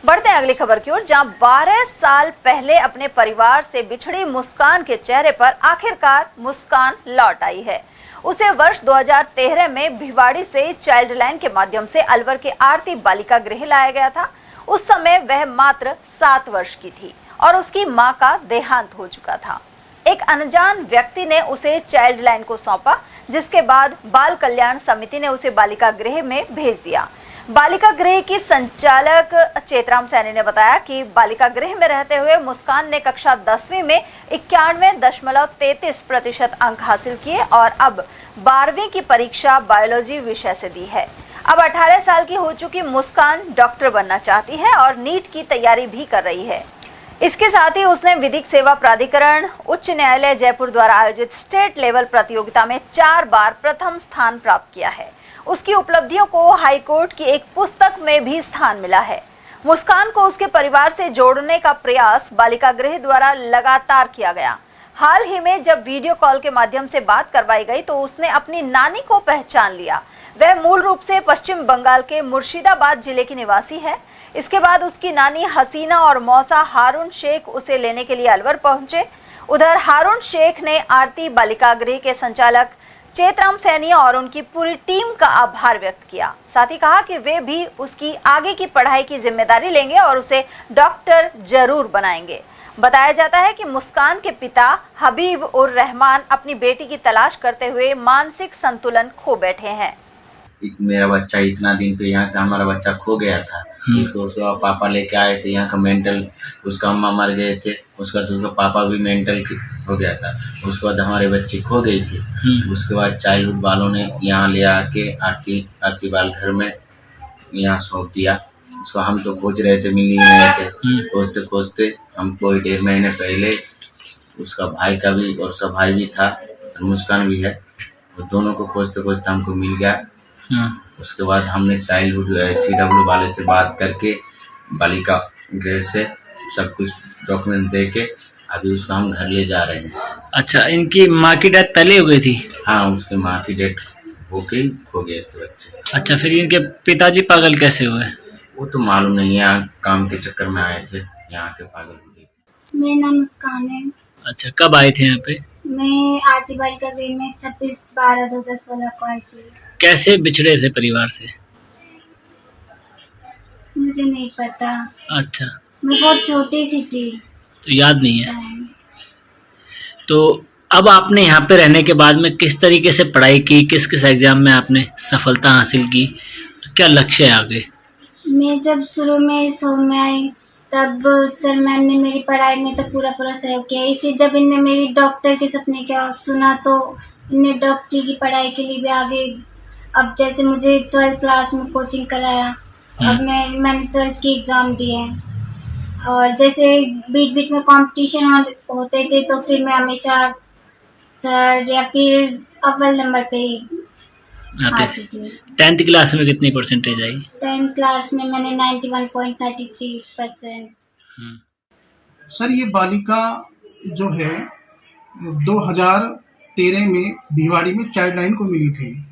बढ़ते हैं अगली खबर की ओर, जहां 12 साल पहले अपने परिवार से बिछड़ी मुस्कान के चेहरे पर आखिरकार मुस्कान लौट आई है। उसे वर्ष 2013 में भिवाड़ी से चाइल्ड लाइन के माध्यम से अलवर के आरती बालिका गृह लाया गया था। उस समय वह मात्र 7 वर्ष की थी और उसकी मां का देहांत हो चुका था। एक अनजान व्यक्ति ने उसे चाइल्ड लाइन को सौंपा, जिसके बाद बाल कल्याण समिति ने उसे बालिका गृह में भेज दिया। बालिका गृह की संचालक चेतराम सैनी ने बताया कि बालिका गृह में रहते हुए मुस्कान ने कक्षा 10वीं में 91.33% अंक हासिल किए और अब 12वीं की परीक्षा बायोलॉजी विषय से दी है। अब 18 साल की हो चुकी मुस्कान डॉक्टर बनना चाहती है और नीट की तैयारी भी कर रही है। इसके साथ ही उसने विधिक सेवा प्राधिकरण उच्च न्यायालय जयपुर द्वारा आयोजित स्टेट लेवल प्रतियोगिता में 4 बार प्रथम स्थान प्राप्त किया है। उसकी उपलब्धियों को हाईकोर्ट की एक पुस्तक में भी स्थान मिला है। मुस्कान को उसके परिवार से जोड़ने का प्रयास बालिका गृह द्वारा लगातार किया गया। हाल ही में जब वीडियो कॉल के माध्यम से बात करवाई गई तो उसने अपनी नानी को पहचान लिया। वह मूल रूप से पश्चिम बंगाल के मुर्शिदाबाद जिले की निवासी है। इसके बाद उसकी नानी हसीना और मौसा हारून शेख उसे लेने के लिए अलवर पहुंचे। उधर हारून शेख ने आरती बालिका गृह के संचालक चेतराम सैनी और उनकी पूरी टीम का आभार व्यक्त किया। साथ ही कहा कि वे भी उसकी आगे की पढ़ाई की जिम्मेदारी लेंगे और उसे डॉक्टर जरूर बनाएंगे। बताया जाता है कि मुस्कान के पिता हबीब उर रहमान अपनी बेटी की तलाश करते हुए मानसिक संतुलन खो बैठे हैं। मेरा बच्चा इतना दिन पे यहाँ से हमारा बच्चा खो गया था। उसका पापा लेके आए थे यहाँ का मेंटल, उसका अम्मा मर गए थे, उसका दूसरा पापा भी मेंटल हो गया था। उसके बाद हमारे बच्ची खो गई थी। उसके बाद चाइल्डहुड वालों ने यहाँ ले आके आरती बाल घर में यहाँ सौंप दिया। उसको हम तो खोज रहे थे, मिल ही नहीं रहे थे। खोजते खोजते हमको 1.5 महीने पहले उसका भाई का भी और उसका भाई भी था, मुस्कान भी है, वो दोनों को खोजते खोजते हमको मिल गया। उसके बाद हमने चाइल्डहुड CW वाले से बात करके बालिका गृह से सब कुछ डॉक्यूमेंट दे के अभी उसको हम घर ले जा रहे हैं। अच्छा, इनकी माँ की डेथ पहले हो गई थी? हाँ, उसकी माँ की डेथ होके खो गए थे बच्चे। अच्छा, फिर इनके पिताजी पागल कैसे हुए? वो तो मालूम नहीं, यहाँ काम के चक्कर में आए थे, यहाँ के पागल हो गए। मेरा नाम मुस्कान है। अच्छा, कब आए थे यहाँ पे? मैं आरती बालिका गृह में 26/12/2016 को आई थी। कैसे बिछड़े थे परिवार से? मुझे नहीं पता। अच्छा, मैं बहुत छोटी सी थी तो याद नहीं है। तो अब आपने यहाँ पे रहने के बाद में किस तरीके से पढ़ाई की, किस किस एग्जाम में आपने सफलता हासिल की, क्या लक्ष्य है आगे? मैं जब शुरू में इस होम में आई तब सर मैम ने मेरी पढ़ाई में तो पूरा सहयोग किया। फिर जब इनने मेरी डॉक्टर के सपने का सुना तो इनने डॉक्टरी की पढ़ाई के लिए भी आगे, अब जैसे मुझे 12th क्लास में कोचिंग कराया, अब मैंने 12th की एग्ज़ाम दिए और जैसे बीच बीच में कंपटीशन होते थे तो फिर मैं हमेशा 3rd या फिर अव्वल नंबर पे ही आती थी। 10th क्लास में कितनी परसेंटेज आई? 10th क्लास में मैंने 91.33%। सर, ये बालिका जो है 2013 में भिवाड़ी में चाइल्ड लाइन को मिली थी।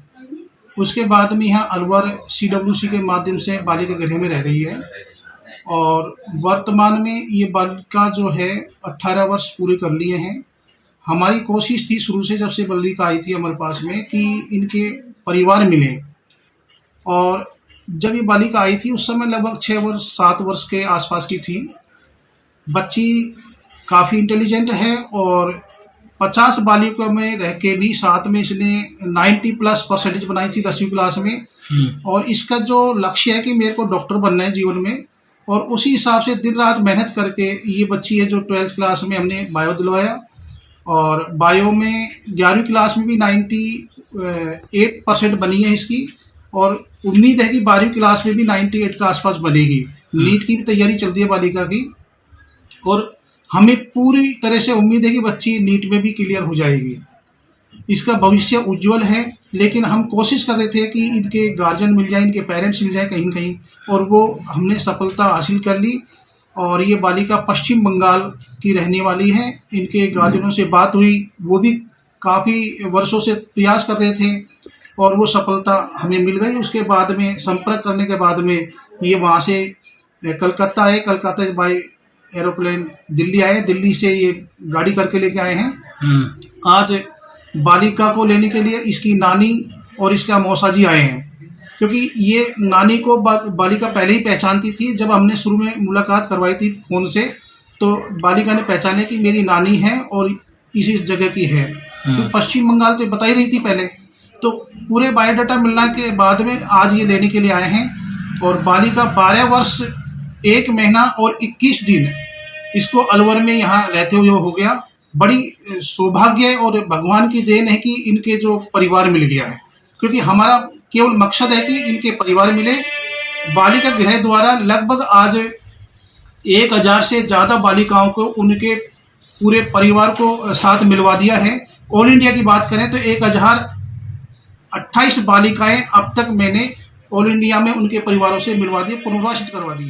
उसके बाद में यहाँ अलवर CWC के माध्यम से बालिका गृह में रह रही है और वर्तमान में ये बालिका जो है 18 वर्ष पूरे कर लिए हैं। हमारी कोशिश थी शुरू से, जब से बालिका आई थी हमारे पास में, कि इनके परिवार मिले। और जब ये बालिका आई थी उस समय लगभग 7 वर्ष के आसपास की थी। बच्ची काफ़ी इंटेलिजेंट है और 50 बालिकाओं में रह के भी साथ में इसने 90+ % बनाई थी 10वीं क्लास में। और इसका जो लक्ष्य है कि मेरे को डॉक्टर बनना है जीवन में, और उसी हिसाब से दिन रात मेहनत करके ये बच्ची है जो 12th क्लास में हमने बायो दिलवाया और बायो में 11वीं क्लास में भी 98% बनी है इसकी, और उम्मीद है कि 12वीं क्लास में भी 98 के आसपास बनेगी। नीट की भी तैयारी चल रही है बालिका की और हमें पूरी तरह से उम्मीद है कि बच्ची नीट में भी क्लियर हो जाएगी। इसका भविष्य उज्जवल है, लेकिन हम कोशिश कर रहे थे कि इनके गार्जियन मिल जाए, इनके पेरेंट्स मिल जाए कहीं कहीं, और वो हमने सफलता हासिल कर ली। और ये बालिका पश्चिम बंगाल की रहने वाली है। इनके गार्जियनों से बात हुई, वो भी काफ़ी वर्षों से प्रयास कर रहे थे और वो सफलता हमें मिल गई। उसके बाद में संपर्क करने के बाद में ये वहाँ से कलकत्ता आए, कलकत्ता से बाई एरोप्लेन दिल्ली आए, दिल्ली से ये गाड़ी करके लेके आए हैं। आज बालिका को लेने के लिए इसकी नानी और इसका मौसा जी आए हैं, क्योंकि ये नानी को बालिका पहले ही पहचानती थी। जब हमने शुरू में मुलाकात करवाई थी फ़ोन से, तो बालिका ने पहचाने कि मेरी नानी है और इस जगह की है। तो पश्चिम बंगाल तो बता ही रही थी पहले। तो पूरे बायोडाटा मिलने के बाद में आज ये लेने के लिए आए हैं। और बालिका 12 वर्ष 1 महीना और 21 दिन इसको अलवर में यहाँ रहते हुए हो गया। बड़ी सौभाग्य और भगवान की देन है कि इनके जो परिवार मिल गया है, क्योंकि हमारा केवल मकसद है कि इनके परिवार मिले। बालिका गृह द्वारा लगभग आज 1000 से ज़्यादा बालिकाओं को उनके पूरे परिवार को साथ मिलवा दिया है। ऑल इंडिया की बात करें तो 1028 बालिकाएं अब तक मैंने ऑल इंडिया में उनके परिवारों से मिलवा दी, पुनर्वासित करवा दी।